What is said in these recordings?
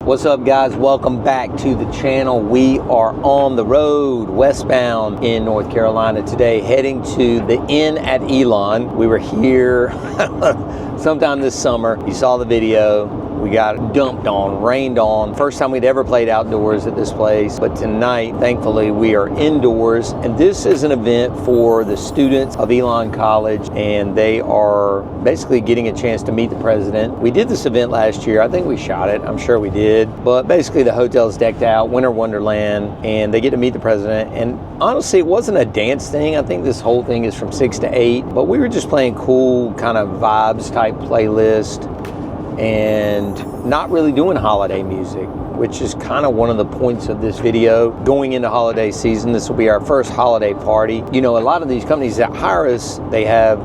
What's up, guys? Welcome back to the channel. We are on the road westbound in North Carolina today, heading to the inn at Elon. We were here sometime this summer. You saw the video. We got dumped on, rained on. First time we'd ever played outdoors at this place. But tonight, thankfully, we are indoors. And this is an event for the students of Elon College. And they are basically getting a chance to meet the president. We did this event last year. I think we shot it. I'm sure we did. But basically, the hotel's decked out, winter wonderland. And they get to meet the president. And honestly, it wasn't a dance thing. I think this whole thing is from 6 to 8. But we were just playing cool kind of vibes type playlist. And not really doing holiday music, which is kind of one of the points of this video. Going into holiday season, this will be our first holiday party. You know, a lot of these companies that hire us, they have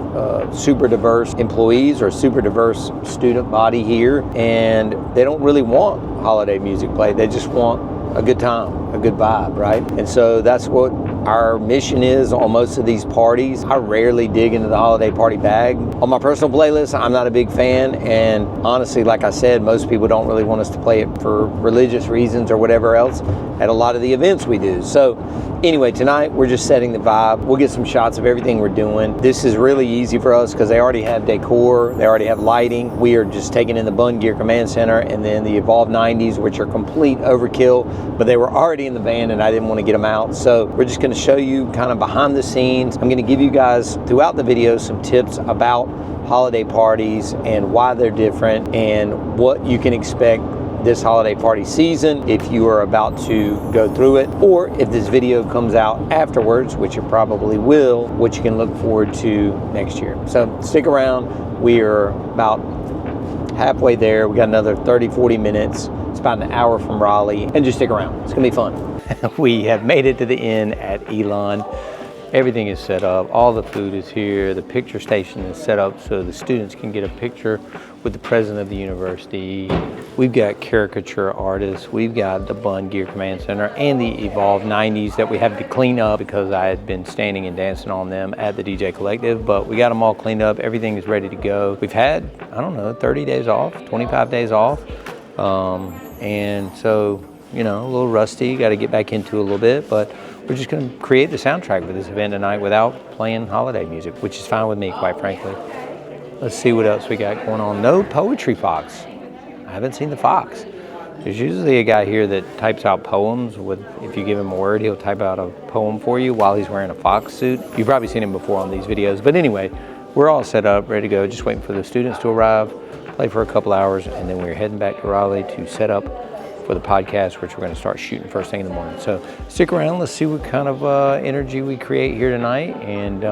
super diverse employees or super diverse student body here, and they don't really want holiday music played. They just want a good time, a good vibe, right? And so that's what our mission is on most of these parties. I rarely dig into the holiday party bag. On my personal playlist, I'm not a big fan, and honestly, like I said, most people don't really want us to play it for religious reasons or whatever else at a lot of the events we do. So anyway, tonight we're just setting the vibe. We'll get some shots of everything we're doing. This is really easy for us because they already have decor, they already have lighting. We are just taking in the Bungeear Command Center and then the Evolve 90s, which are complete overkill, but they were already in the van and I didn't want to get them out. So we're just going to show you kind of behind the scenes. I'm going to give you guys throughout the video some tips about holiday parties and why they're different and what you can expect this holiday party season if you are about to go through it, or if this video comes out afterwards, which it probably will, what you can look forward to next year. So stick around. We are about halfway there. We got another 30-40 minutes. It's about an hour from Raleigh, and just stick around. It's gonna be fun. We have made it to the inn at Elon. Everything is set up. All the food is here. The picture station is set up so the students can get a picture with the president of the university. We've got caricature artists. We've got the Bungeear Command Center and the Evolve 90s that we have to clean up because I had been standing and dancing on them at the DJ Collective, but we got them all cleaned up. Everything is ready to go. We've had, I don't know, 30 days off, 25 days off. And so, you know, a little rusty, got to get back into it a little bit, but we're just going to create the soundtrack for this event tonight without playing holiday music, which is fine with me, quite frankly. Let's see what else we got going on. No poetry fox. I haven't seen the fox. There's usually a guy here that types out poems with, if you give him a word, he'll type out a poem for you while he's wearing a fox suit. You've probably seen him before on these videos. But anyway, we're all set up, ready to go, just waiting for the students to arrive, play for a couple hours, and then we're heading back to Raleigh to set up for the podcast, which we're going to start shooting first thing in the morning. So stick around. Let's see what kind of energy we create here tonight. And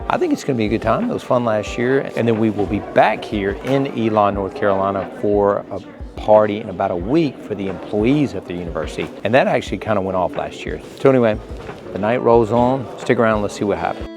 I think it's going to be a good time. It was fun last year. And then we will be back here in Elon, North Carolina for a party in about a week for the employees at the university. And that actually kind of went off last year. So anyway, the night rolls on. Stick around. Let's see what happens.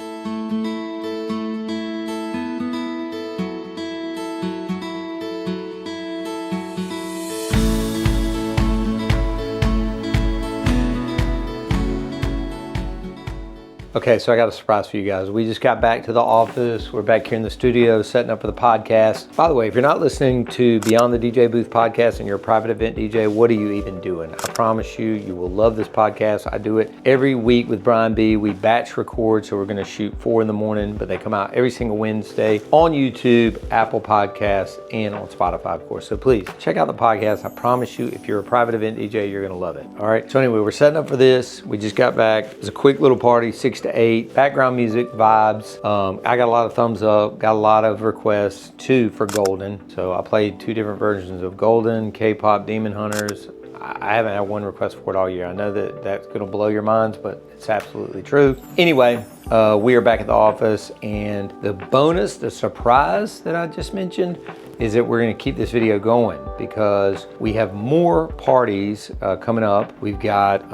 Okay, so I got a surprise for you guys. We just got back to the office. We're back here in the studio setting up for the podcast. By the way, if you're not listening to Beyond the DJ Booth podcast and you're a private event DJ, what are you even doing? I promise you, you will love this podcast. I do it every week with Brian B. We batch record, so we're going to shoot 4 in the morning, but they come out every single Wednesday on YouTube, Apple Podcasts, and on Spotify, of course. So please check out the podcast. I promise you, if you're a private event DJ, you're going to love it. All right. So anyway, we're setting up for this. We just got back. It was a quick little party, 6 to 8, background music, vibes. I got a lot of thumbs up, got a lot of requests too for Golden. So I played 2 different versions of Golden, K-pop, Demon Hunters. I haven't had one request for it all year. I know that that's gonna blow your minds, but it's absolutely true. Anyway, we are back at the office, and the bonus, the surprise that I just mentioned is that we're gonna keep this video going because we have more parties coming up. We've got,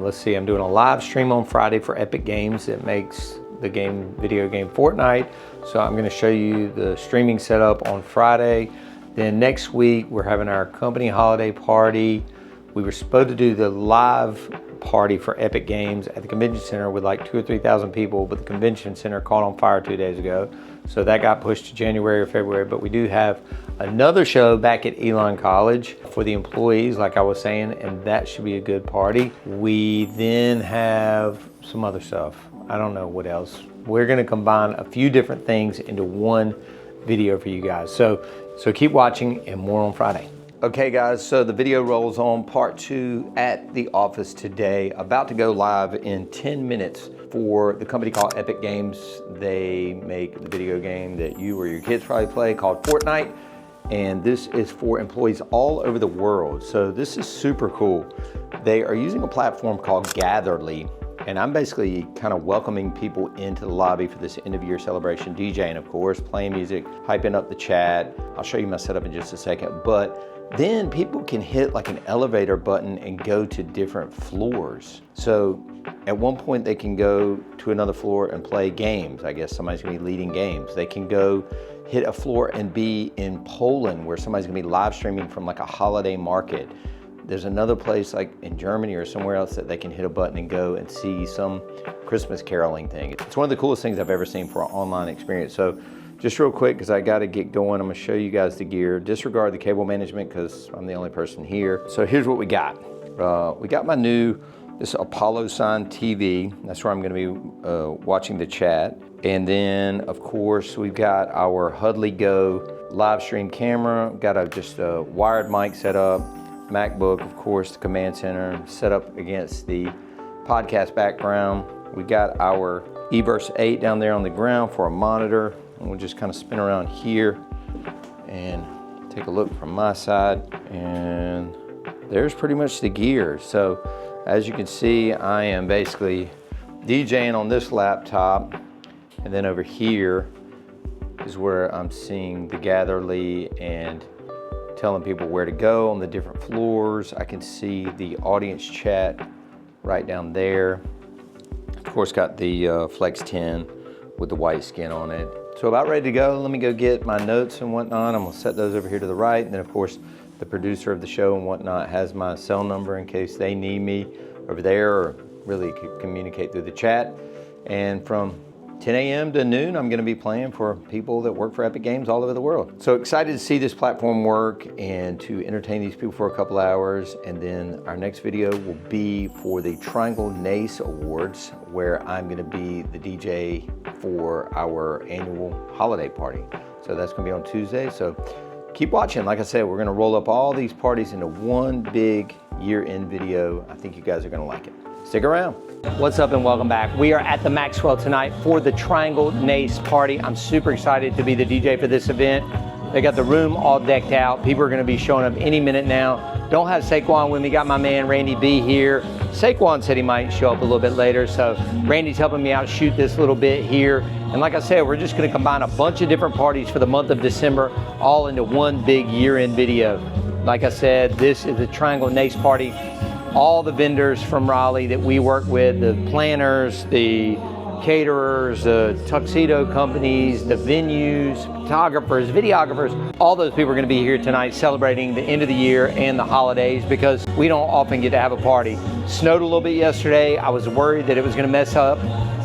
let's see, I'm doing a live stream on Friday for Epic Games that makes the video game Fortnite. So I'm gonna show you the streaming setup on Friday. Then next week, we're having our company holiday party We were supposed to do the live party for Epic Games at the convention center with like 2,000 or 3,000 people, but the convention center caught on fire 2 days ago. So that got pushed to January or February, but we do have another show back at Elon College for the employees, like I was saying, and that should be a good party. We then have some other stuff. I don't know what else. We're gonna combine a few different things into one video for you guys. So keep watching and more on Friday. Okay guys, so the video rolls on part 2 at the office today, about to go live in 10 minutes for the company called Epic Games. They make the video game that you or your kids probably play called Fortnite. And this is for employees all over the world. So this is super cool. They are using a platform called Gatherly. And I'm basically kind of welcoming people into the lobby for this end of year celebration, DJing of course, playing music, hyping up the chat. I'll show you my setup in just a second. But then people can hit like an elevator button and go to different floors. So at one point they can go to another floor and play games. I guess somebody's gonna be leading games. They can go hit a floor and be in Poland where somebody's gonna be live streaming from like a holiday market. There's another place like in Germany or somewhere else that they can hit a button and go and see some Christmas caroling thing. It's one of the coolest things I've ever seen for an online experience. So just real quick, because I got to get going, I'm going to show you guys the gear. Disregard the cable management because I'm the only person here. So here's what we got. We got my new, this Apollo Sign TV. That's where I'm going to be watching the chat. And then, of course, we've got our Hudley Go live stream camera. Got just a wired mic set up. MacBook, of course, the command center set up against the podcast background. We got our eVerse 8 down there on the ground for a monitor. And we'll just kind of spin around here and take a look from my side. And there's pretty much the gear. So as you can see, I am basically DJing on this laptop. And then over here is where I'm seeing the Gatherly and telling people where to go on the different floors. I can see the audience chat right down there. Of course, got the Flex 10 with the white skin on it. So about ready to go. Let me go get my notes and whatnot. I'm gonna set those over here to the right. And then of course, the producer of the show and whatnot has my cell number in case they need me over there or really could communicate through the chat. And from 10 a.m. to noon, I'm gonna be playing for people that work for Epic Games all over the world. So excited to see this platform work and to entertain these people for a couple hours. And then our next video will be for the Triangle Nace Awards, where I'm gonna be the DJ for our annual holiday party. So that's gonna be on Tuesday. So keep watching. Like I said, we're gonna roll up all these parties into one big year-end video. I think you guys are gonna like it. Stick around. What's up and welcome back. We are at the Maxwell tonight for the Triangle Nace party. I'm super excited to be the DJ for this event. They got the room all decked out. People are gonna be showing up any minute now. Don't have Saquon with me, got my man Randy B here. Saquon said he might show up a little bit later, so Randy's helping me out shoot this little bit here. And like I said, we're just gonna combine a bunch of different parties for the month of December, all into one big year-end video. Like I said, this is the Triangle Nace party. All the vendors from Raleigh that we work with, the planners, the caterers, the tuxedo companies, the venues, photographers, videographers, all those people are gonna be here tonight celebrating the end of the year and the holidays because we don't often get to have a party. Snowed a little bit yesterday. I was worried that it was gonna mess up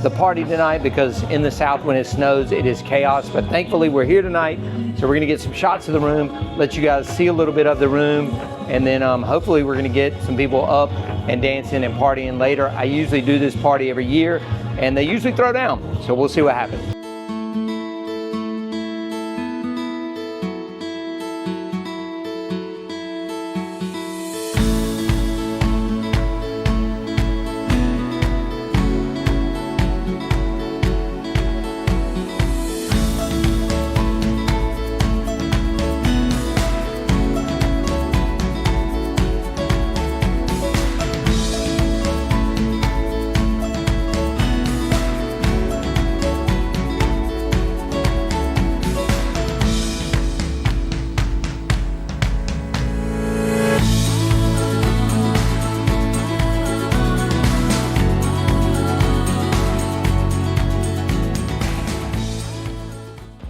the party tonight because in the South when it snows, it is chaos, but thankfully we're here tonight. So we're gonna get some shots of the room, let you guys see a little bit of the room, and then hopefully we're gonna get some people up and dancing and partying later. I usually do this party every year, and they usually throw down, so we'll see what happens.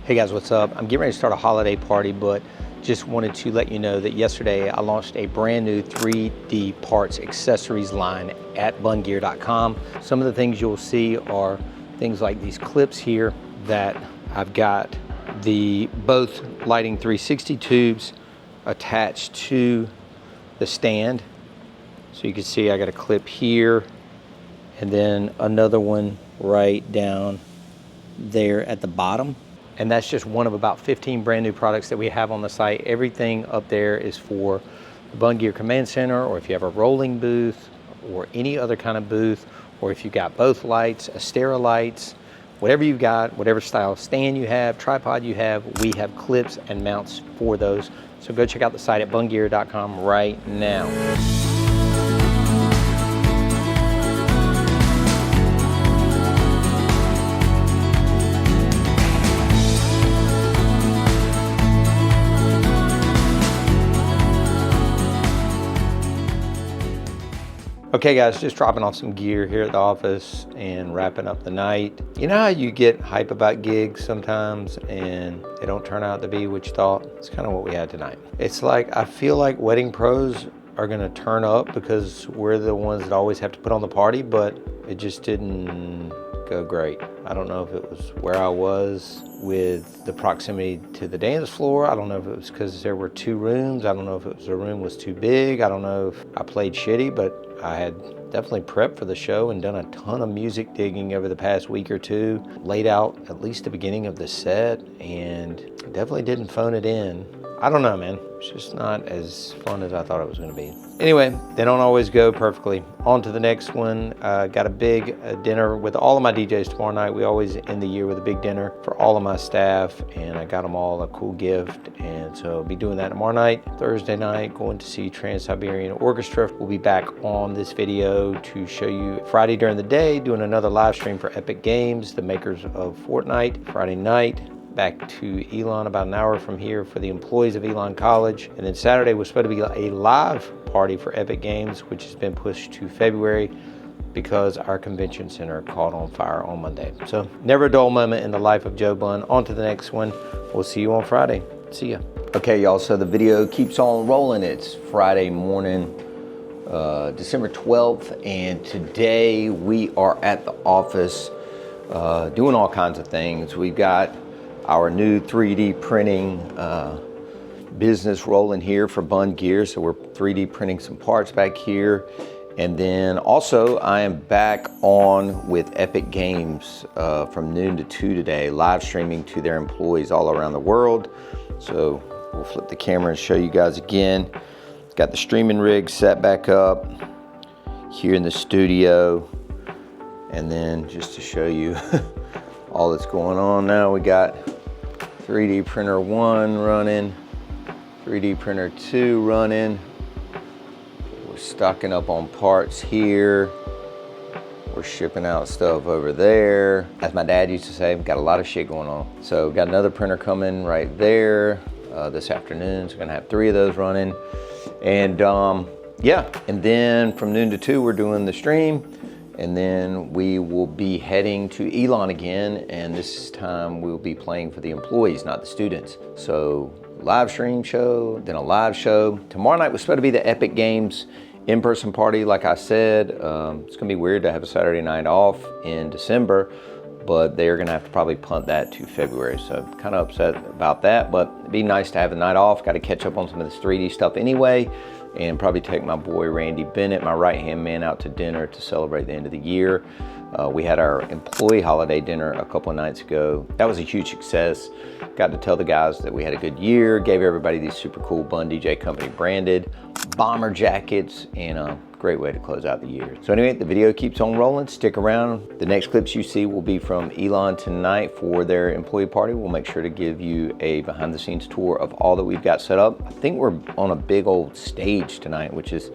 Hey guys, what's up? I'm getting ready to start a holiday party, but just wanted to let you know that yesterday I launched a brand new 3D parts accessories line at bungeear.com. Some of the things you'll see are things like these clips here that I've got the both lighting 360 tubes attached to the stand. So you can see I got a clip here and then another one right down there at the bottom. And that's just one of about 15 brand new products that we have on the site. Everything up there is for the Bungeear Command Center, or if you have a rolling booth or any other kind of booth, or if you've got both lights, Astera lights, whatever you've got, whatever style stand you have, tripod you have, we have clips and mounts for those. So go check out the site at bungeear.com right now. Okay guys, just dropping off some gear here at the office and wrapping up the night. You know how you get hype about gigs sometimes and they don't turn out to be what you thought? It's kind of what we had tonight. It's like, I feel like wedding pros are gonna turn up because we're the ones that always have to put on the party, but it just didn't go great. I don't know if it was where I was with the proximity to the dance floor. I don't know if it was because there were two rooms. I don't know if it was the room was too big. I don't know if I played shitty, but I had definitely prepped for the show and done a ton of music digging over the past week or two, laid out at least the beginning of the set, and definitely didn't phone it in. I don't know, man. It's just not as fun as I thought it was gonna be. Anyway, they don't always go perfectly. On to the next one. Got a big dinner with all of my DJs tomorrow night. We always end the year with a big dinner for all of my staff, and I got them all a cool gift, and so I'll be doing that tomorrow night. Thursday night, going to see Trans-Siberian Orchestra. We'll be back on this video to show you Friday during the day, doing another live stream for Epic Games, the makers of Fortnite. Friday night, back to Elon about an hour from here for the employees of Elon College. And then Saturday was supposed to be a live party for Epic Games, which has been pushed to February because our convention center caught on fire on Monday. So never a dull moment in the life of Joe Bun. On to the next one. We'll see you on Friday. See ya. Okay, y'all, so the video keeps on rolling. It's Friday morning, December 12th, and today we are at the office doing all kinds of things. We've got our new 3D printing business rolling here for Bungeear. So we're 3D printing some parts back here. And then also I am back on with Epic Games from noon to 2 today, live streaming to their employees all around the world. So we'll flip the camera and show you guys again. Got the streaming rig set back up here in the studio. And then just to show you all that's going on now, we got 3D printer 1 running, 3D printer 2 running. We're stocking up on parts here. We're shipping out stuff over there. As my dad used to say, we've got a lot of shit going on. So we've got another printer coming right there this afternoon. So we're gonna have 3 of those running. And yeah, and then from noon to 2, we're doing the stream. And then we will be heading to Elon again, and this time we'll be playing for the employees, not the students. So live stream show, then a live show. Tomorrow night was supposed to be the Epic Games in-person party, like I said. It's gonna be weird to have a Saturday night off in December, but they're gonna have to probably punt that to February. So I'm kind of upset about that, but it'd be nice to have the night off. Got to catch up on some of this 3D stuff anyway, and probably take my boy Randy Bennett, my right-hand man, out to dinner to celebrate the end of the year. We had our employee holiday dinner a couple of nights ago. That was a huge success. Got to tell the guys that we had a good year, gave everybody these super cool Bun DJ Company branded bomber jackets, and a great way to close out the year. So anyway, the video keeps on rolling. Stick around. The next clips you see will be from Elon tonight for their employee party. We'll make sure to give you a behind the scenes tour of all that we've got set up. I think we're on a big old stage tonight, which is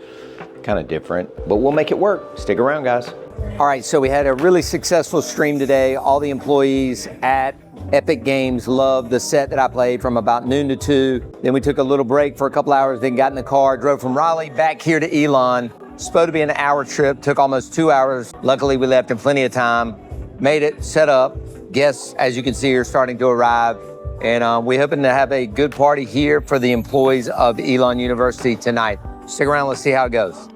kind of different, but we'll make it work. Stick around, guys. All right, so we had a really successful stream today. All the employees at Epic Games loved the set that I played from about noon to 2. Then we took a little break for a couple hours, then got in the car, drove from Raleigh back here to Elon. Supposed to be an hour trip, took almost 2 hours. Luckily, we left in plenty of time. Made it, set up. Guests, as you can see, are starting to arrive. And we're hoping to have a good party here for the employees of Elon University tonight. Stick around, let's see how it goes.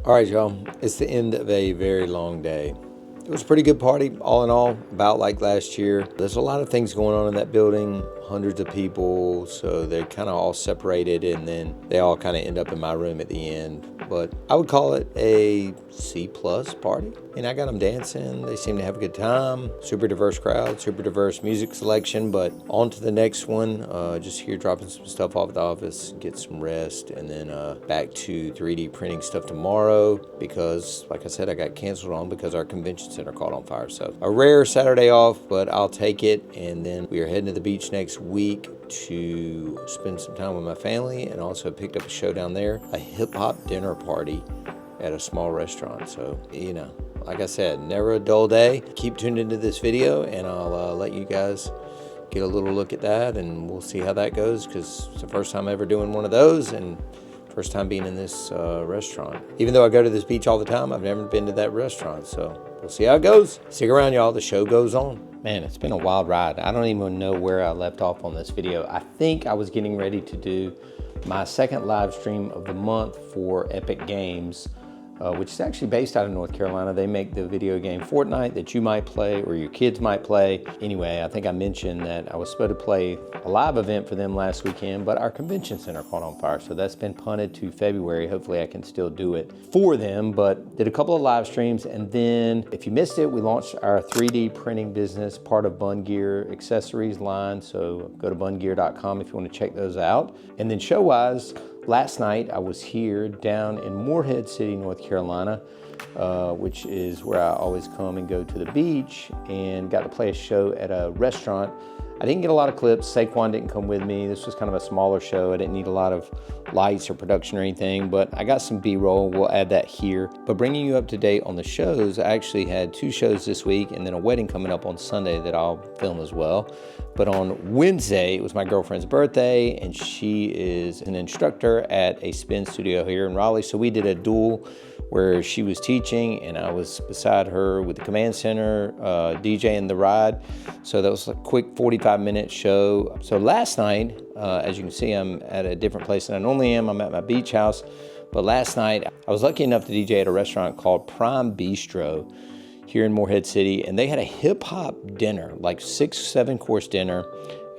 All right, y'all, it's the end of a very long day. It was a pretty good party, all in all, about like last year. There's a lot of things going on in that building, hundreds of people, so they're kind of all separated, and then they all kind of end up in my room at the end. But I would call it a C+ party. And I got them dancing. They seem to have a good time. Super diverse crowd, super diverse music selection. But on to the next one. Just here dropping some stuff off at the office, get some rest, and then back to 3D printing stuff tomorrow because, like I said, I got canceled on because our convention center caught on fire. So a rare Saturday off, but I'll take it. And then we are heading to the beach next week to spend some time with my family, and also picked up a show down there, a hip-hop dinner party at a small restaurant. So, you know, like I said, never a dull day. Keep tuned into this video, and I'll let you guys get a little look at that, and we'll see how that goes, because it's the first time ever doing one of those, and first time being in this restaurant. Even though I go to this beach all the time, I've never been to that restaurant, so we'll see how it goes. Stick around, y'all. The show goes on. Man, it's been a wild ride. I don't even know where I left off on this video. I think I was getting ready to do my second live stream of the month for Epic Games, which is actually based out of North Carolina. They make the video game Fortnite that you might play or your kids might play. Anyway, I think I mentioned that I was supposed to play a live event for them last weekend, but our convention center caught on fire. So that's been punted to February. Hopefully I can still do it for them, but did a couple of live streams. And then if you missed it, we launched our 3D printing business, part of Bungeear accessories line. So go to bungeear.com if you want to check those out. And then show-wise, last night I was here down in Morehead City, North Carolina, which is where I always come and go to the beach, and got to play a show at a restaurant. I didn't get a lot of clips. Saquon didn't come with me. This was kind of a smaller show. I didn't need a lot of lights or production or anything, but I got some B-roll. We'll add that here. But bringing you up to date on the shows, I actually had 2 shows this week and then a wedding coming up on Sunday that I'll film as well. But on Wednesday, it was my girlfriend's birthday, and she is an instructor at a spin studio here in Raleigh. So we did a duel where she was teaching and I was beside her with the command center, DJing the ride. So that was a quick 45-minute show. So last night, as you can see, I'm at a different place than I normally am. I'm at my beach house. But last night, I was lucky enough to DJ at a restaurant called Prime Bistro here in Morehead City, and they had a hip-hop dinner, like 6-7 course dinner.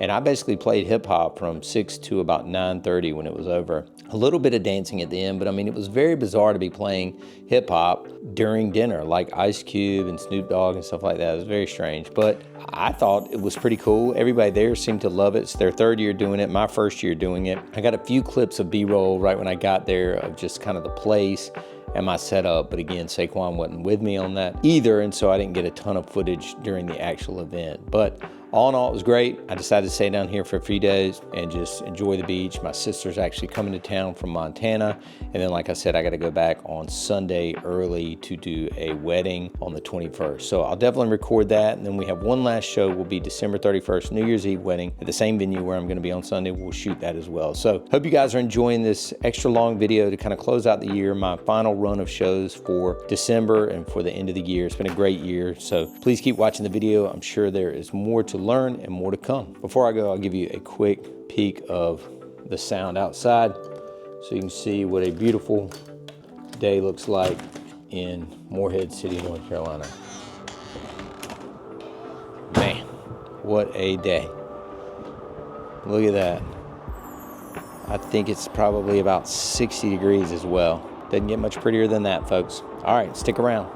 And I basically played hip hop from 6 to about 9:30 when it was over. A little bit of dancing at the end, but I mean, it was very bizarre to be playing hip hop during dinner, like Ice Cube and Snoop Dogg and stuff like that. It was very strange, but I thought it was pretty cool. Everybody there seemed to love it. It's their 3rd year doing it, my 1st year doing it. I got a few clips of B-roll right when I got there of just kind of the place and my setup, but again, Saquon wasn't with me on that either, and so I didn't get a ton of footage during the actual event. But all in all, it was great. I decided to stay down here for a few days and just enjoy the beach. My sister's actually coming to town from Montana, and then like I said, I got to go back on Sunday early to do a wedding on the 21st. So I'll definitely record that, and then we have one last show. Will be December 31st, New Year's Eve wedding at the same venue where I'm going to be on Sunday. We'll shoot that as well. So hope you guys are enjoying this extra long video to kind of close out the year, my final run of shows for December and for the end of the year. It's been a great year, so please keep watching the video. I'm sure there is more to learn and more to come. Before I go, I'll give you a quick peek of the sound outside so you can see what a beautiful day looks like in Morehead City, North Carolina. Man, what a day. Look at that. I think it's probably about 60 degrees as well. Doesn't get much prettier than that, folks. All right, stick around.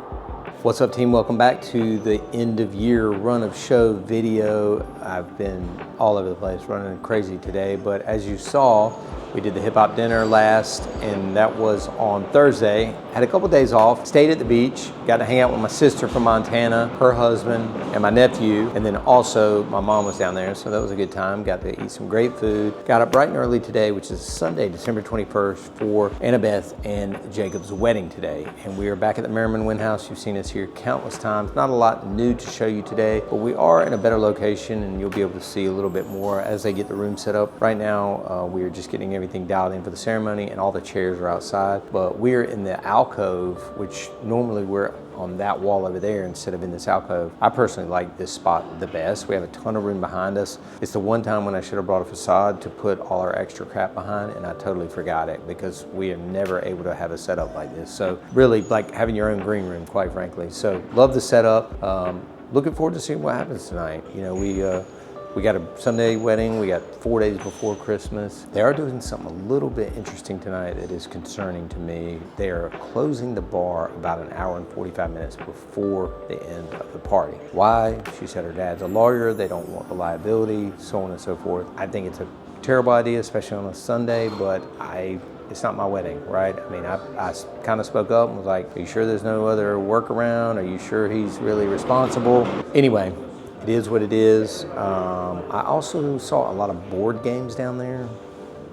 What's up, team? Welcome back to the end of year run of show video. I've been all over the place, running crazy today, but as you saw, we did the hip hop dinner last, and that was on Thursday. Had a couple days off, stayed at the beach, got to hang out with my sister from Montana, her husband, and my nephew, and then also my mom was down there, so that was a good time. Got to eat some great food. Got up bright and early today, which is Sunday, December 21st, for Annabeth and Jacob's wedding today. And we are back at the Merriman Wynn House. You've seen us here countless times. Not a lot new to show you today, but we are in a better location, and you'll be able to see a little bit more as they get the room set up. Right now, we are just getting everything dialed in for the ceremony, and all the chairs are outside, but we're in the alcove, which normally we're on that wall over there instead of in this alcove. I personally like this spot the best. We have a ton of room behind us. It's the one time when I should have brought a facade to put all our extra crap behind, and I totally forgot it because we are never able to have a setup like this. So really like having your own green room, quite frankly. So love the setup. Looking forward to seeing what happens tonight. You know, we got a Sunday wedding. We got 4 days before Christmas. They are doing something a little bit interesting tonight that is concerning to me. They are closing the bar about an hour and 45 minutes before the end of the party. Why? She said her dad's a lawyer. They don't want the liability, so on and so forth. I think it's a terrible idea, especially on a Sunday, but it's not my wedding, right? I mean, I kind of spoke up and was like, are you sure there's no other workaround? Are you sure he's really responsible? Anyway, it is what it is. I also saw a lot of board games down there.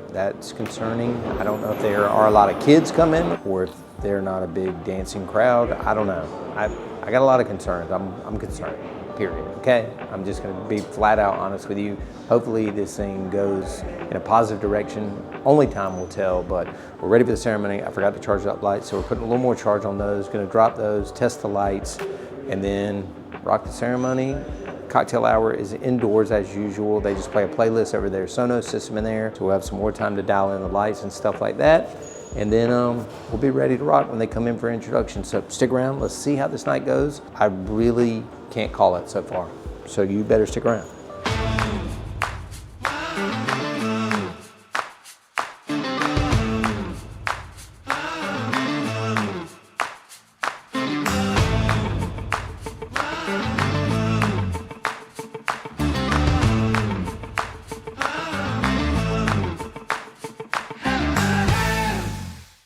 That's concerning. I don't know if there are a lot of kids coming or if they're not a big dancing crowd. I don't know. I got a lot of concerns. I'm concerned, period, okay? I'm just gonna be flat out honest with you. Hopefully this thing goes in a positive direction. Only time will tell, but we're ready for the ceremony. I forgot to charge up lights, so we're putting a little more charge on those. Gonna drop those, test the lights, and then rock the ceremony. Cocktail hour is indoors as usual. They just play a playlist over their Sonos system in there, so we'll have some more time to dial in the lights and stuff like that. And then we'll be ready to rock when they come in for introduction. So stick around, let's see how this night goes. I really can't call it so far, so you better stick around.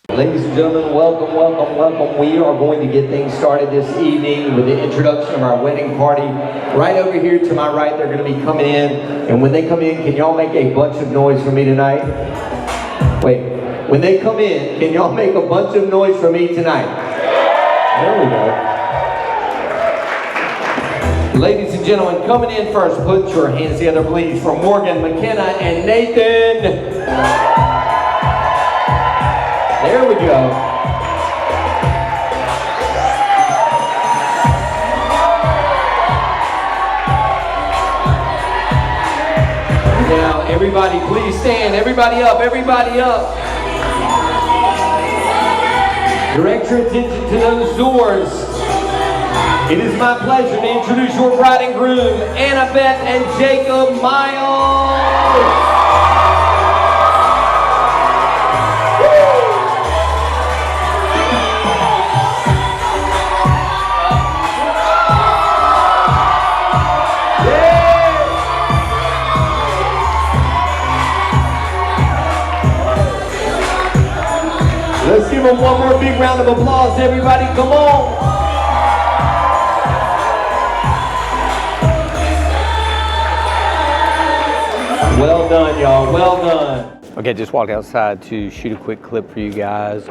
Ladies and gentlemen, welcome, welcome, welcome. We are going to get things started this evening with the introduction of our wedding party. Right over here to my right, they're going to be coming in. And when they come in, can y'all make a bunch of noise for me tonight? Wait, when they come in, can y'all make a bunch of noise for me tonight? There we go. Ladies and gentlemen, coming in first, put your hands together, please, for Morgan, McKenna, and Nathan. There we go. Now, everybody, please stand. Everybody up, everybody up. Direct your attention to those doors. It is my pleasure to introduce your bride and groom, Annabeth and Jacob Miles. Let's give them one more big round of applause, everybody, come on. Well done, y'all, well done. Okay, just walked outside to shoot a quick clip for you guys.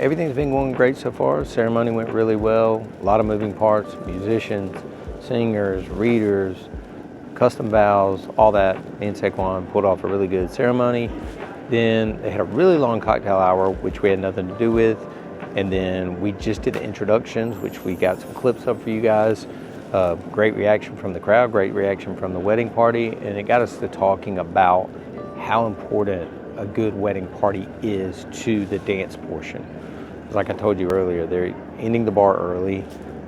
Everything's been going great so far. Ceremony went really well. A lot of moving parts, musicians, singers, readers, custom vows, all that. Me and Saquon pulled off a really good ceremony. Then they had a really long cocktail hour, which we had nothing to do with. And then we just did the introductions, which we got some clips up for you guys. Great reaction from the crowd, great reaction from the wedding party, and it got us to talking about how important a good wedding party is to the dance portion. Like I told you earlier, they're ending the bar early.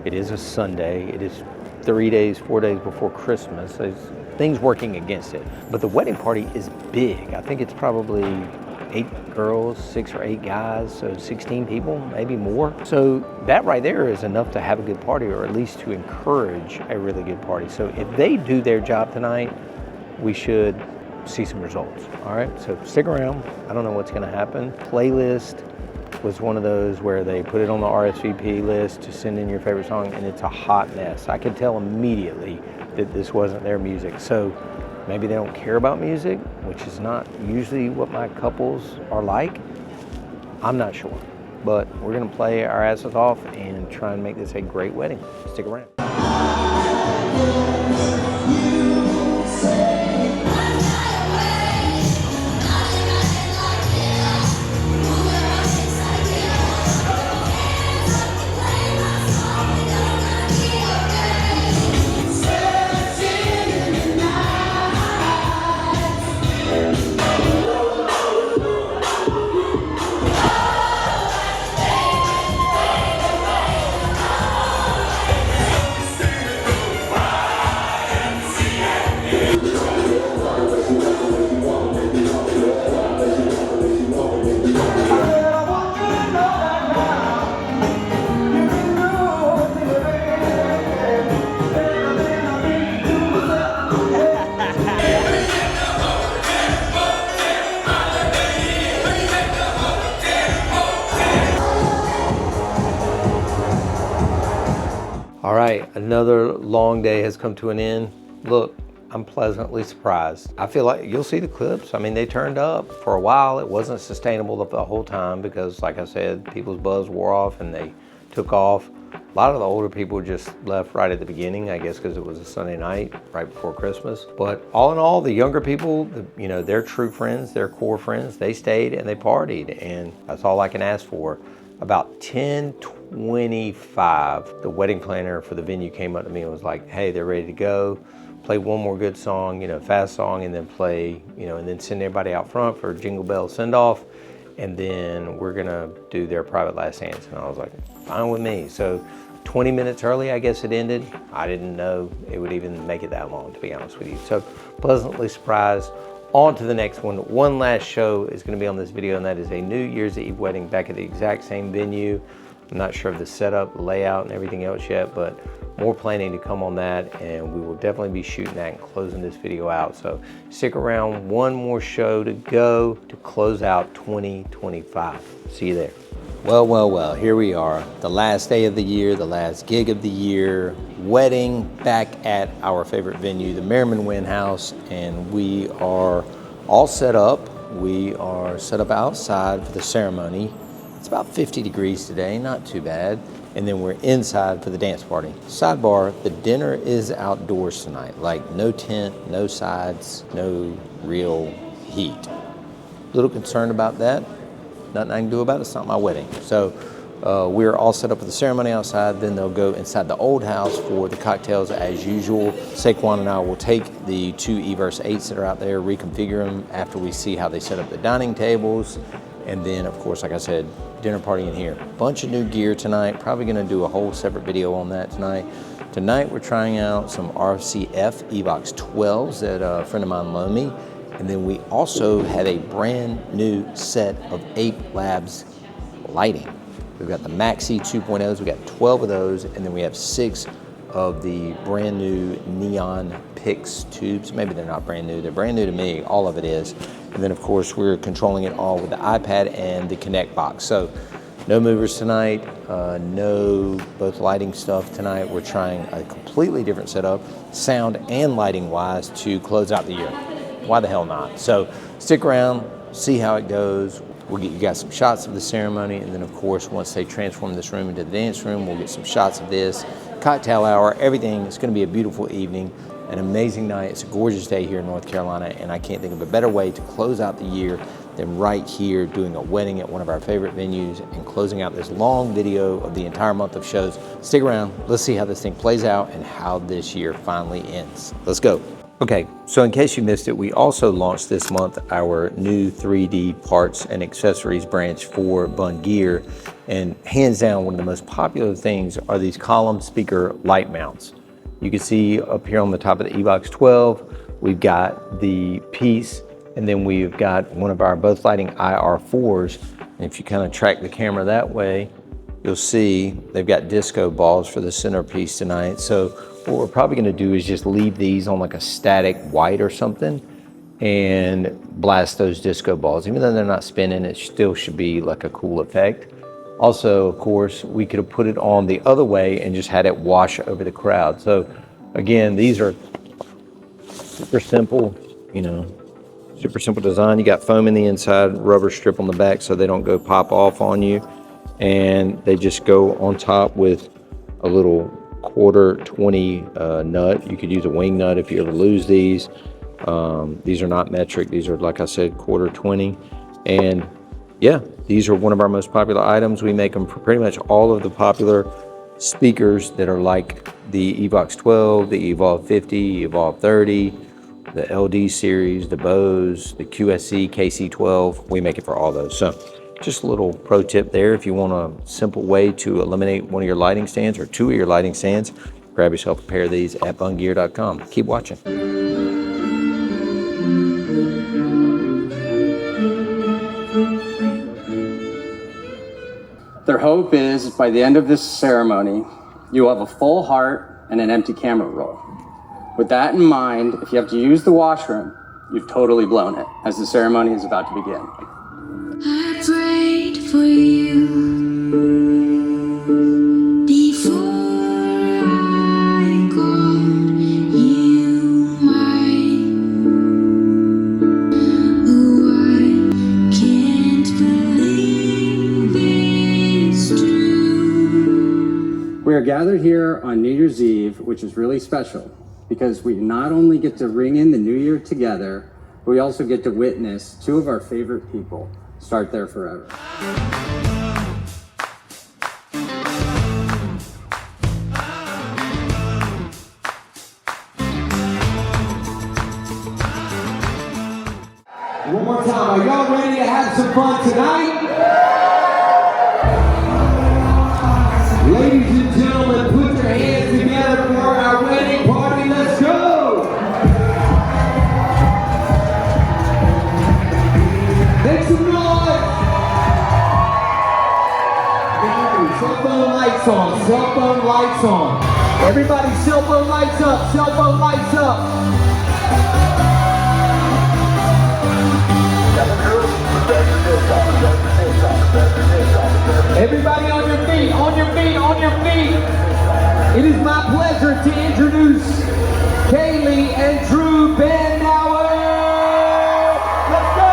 It is a Sunday. It is 4 days before Christmas. There's things working against it. But the wedding party is big. I think it's probably 8 girls, 6 or 8 guys, so 16 people, maybe more. So that right there is enough to have a good party, or at least to encourage a really good party. So if they do their job tonight, we should see some results. All right, so stick around. I don't know what's gonna happen. Playlist was one of those where they put it on the RSVP list to send in your favorite song, and it's a hot mess. I could tell immediately that this wasn't their music. So maybe they don't care about music, which is not usually what my couples are like. I'm not sure, but we're gonna play our asses off and try and make this a great wedding. Stick around. All right, another long day has come to an end. Look, I'm pleasantly surprised. I feel like you'll see the clips. I mean, they turned up for a while. It wasn't sustainable the whole time because, like I said, people's buzz wore off and they took off. A lot of the older people just left right at the beginning, I guess because it was a Sunday night right before Christmas. But all in all, the younger people, you know, their true friends, their core friends, they stayed and they partied, and that's all I can ask for. About 10:25, the wedding planner for the venue came up to me and was like, hey, they're ready to go. Play one more good song, you know, fast song, and then play, you know, and then send everybody out front for Jingle Bell send-off. And then we're gonna do their private last dance. And I was like, fine with me. So 20 minutes early, I guess it ended. I didn't know it would even make it that long, to be honest with you. So pleasantly surprised. On to the next one. One last show is going to be on this video, and that is a New Year's Eve wedding back at the exact same venue. I'm not sure of the setup, layout, and everything else yet, but more planning to come on that, and we will definitely be shooting that and closing this video out. So stick around, one more show to go to close out 2025. See you there. Well, here we are. The last day of the year, the last gig of the year, wedding back at our favorite venue, the Merriman Wynn House, and we are all set up. We are set up outside for the ceremony. It's about 50 degrees today, not too bad. And then we're inside for the dance party. Sidebar, the dinner is outdoors tonight, like no tent, no sides, no real heat. A little concerned about that. Nothing I can do about it. It's not my wedding. So we're all set up for the ceremony outside. Then they'll go inside the old house for the cocktails as usual. Saquon and I will take the 2 E-verse 8s that are out there, reconfigure them after we see how they set up the dining tables. And then, of course, like I said, dinner party in here. Bunch of new gear tonight. Probably going to do a whole separate video on that tonight. Tonight we're trying out some RCF Evox 12s that a friend of mine loaned me. And then we also have a brand new set of Ape Labs lighting. We've got the Maxi 2.0s, we got 12 of those, and then we have 6 of the brand new Neon Pix tubes. Maybe they're not brand new, they're brand new to me, all of it is. And then of course we're controlling it all with the iPad and the Connect box. So no movers tonight, no both lighting stuff tonight. We're trying a completely different setup, sound and lighting wise, to close out the year. Why the hell not? So stick around, see how it goes. We'll get you guys some shots of the ceremony, and then of course, once they transform this room into the dance room, we'll get some shots of this, cocktail hour, everything. It's gonna be a beautiful evening, an amazing night. It's a gorgeous day here in North Carolina, and I can't think of a better way to close out the year then right here doing a wedding at one of our favorite venues, and closing out this long video of the entire month of shows. Stick around, let's see how this thing plays out and how this year finally ends. Let's go. Okay, so in case you missed it, we also launched this month our new 3D parts and accessories branch for Bungeear. And hands down, one of the most popular things are these column speaker light mounts. You can see up here on the top of the Evox 12, we've got the piece, and then we've got one of our both lighting IR4s. And if you kind of track the camera that way, you'll see they've got disco balls for the centerpiece tonight. So what we're probably gonna do is just leave these on like a static white or something and blast those disco balls. Even though they're not spinning, it still should be like a cool effect. Also, of course, we could have put it on the other way and just had it wash over the crowd. So again, these are super simple, you know, super simple design. You got foam in the inside, rubber strip on the back so they don't go pop off on you. And they just go on top with a little quarter 20 nut. You could use a wing nut if you ever lose these. These are not metric. These are, like I said, quarter 20. And yeah, these are one of our most popular items. We make them for pretty much all of the popular speakers that are like the Evox 12, the Evolve 50, Evolve 30, the LD series, the Bose, the QSC, KC12. We make it for all those. So just a little pro tip there. If you want a simple way to eliminate one of your lighting stands or two of your lighting stands, grab yourself a pair of these at bungeear.com. Keep watching. Their hope is by the end of this ceremony, you will have a full heart and an empty camera roll. With that in mind, if you have to use the washroom, you've totally blown it, as the ceremony is about to begin. I prayed for you before I called you mine. Oh, I can't believe it's true. We are gathered here on New Year's Eve, which is really special because we not only get to ring in the new year together, but we also get to witness two of our favorite people start there forever. One more time, are y'all ready to have some fun tonight? Ladies and gentlemen, put your hands together for our wedding party. Let's go! Make some noise! Cell phone lights on, cell phone lights on. Everybody, cell phone lights up, cell phone lights up. Everybody on your feet, on your feet, on your feet. It is my pleasure to introduce Kaylee and Drew Benauer. Let's go.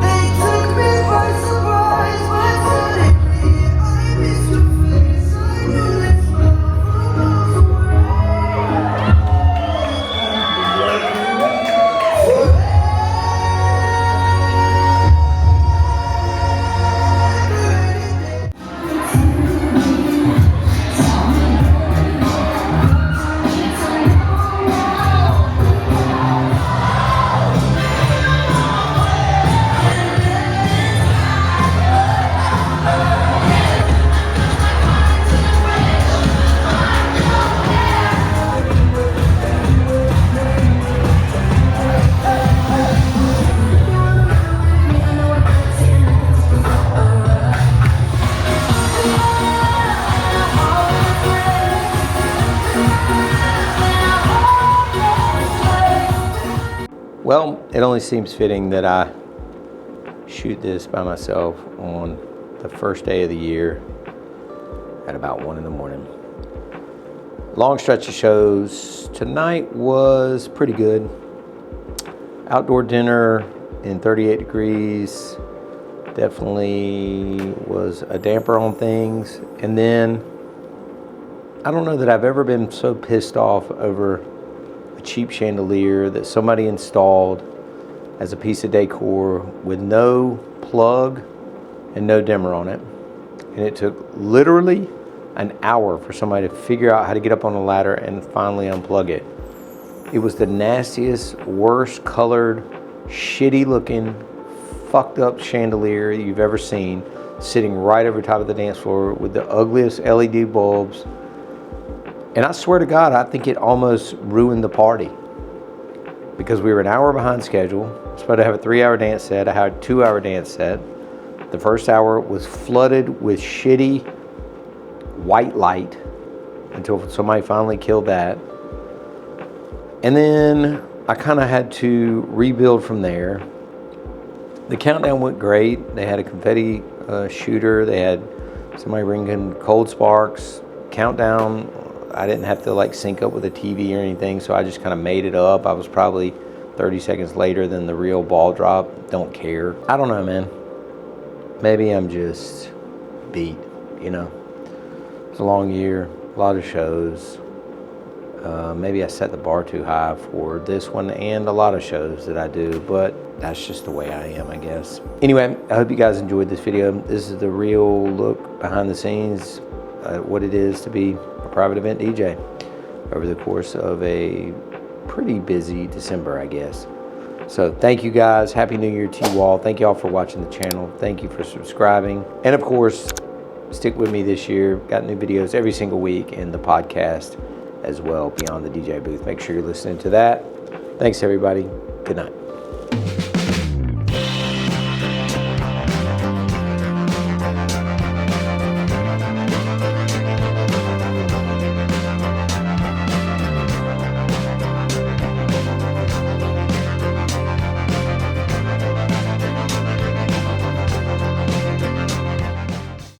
They took me by surprise, but suddenly I missed your face. I knew this love was Well, it only seems fitting that I shoot this by myself on the first day of the year at about 1 in the morning. Long stretch of shows. Tonight was pretty good. Outdoor dinner in 38 degrees. Definitely was a damper on things. And then I don't know that I've ever been so pissed off over a cheap chandelier that somebody installed as a piece of decor with no plug and no dimmer on it. And it took literally an hour for somebody to figure out how to get up on the ladder and finally unplug it. It was the nastiest, worst colored, shitty looking, fucked up chandelier you've ever seen, sitting right over top of the dance floor with the ugliest LED bulbs. And I swear to God, I think it almost ruined the party because we were an hour behind schedule. I was supposed to have a 3-hour dance set. I had a 2-hour dance set. The first hour was flooded with shitty white light until somebody finally killed that. And then I kind of had to rebuild from there. The countdown went great. They had a confetti shooter. They had somebody bringing cold sparks. Countdown, I didn't have to like sync up with a TV or anything, so I just kind of made it up. I was probably 30 seconds later than the real ball drop. Don't care. I don't know, man. Maybe I'm just beat, you know. It's a long year, a lot of shows. Maybe I set the bar too high for this one and a lot of shows that I do, but that's just the way I am, I guess. Anyway, I hope you guys enjoyed this video. This is the real look behind the scenes, what it is to be a private event DJ over the course of a pretty busy December, I guess. So thank you guys. Happy New Year to you all. Thank you all for watching the channel. Thank you for subscribing. And of course, stick with me this year. Got new videos every single week in the podcast as well, Beyond the DJ Booth. Make sure you're listening to that. Thanks, everybody. Good night.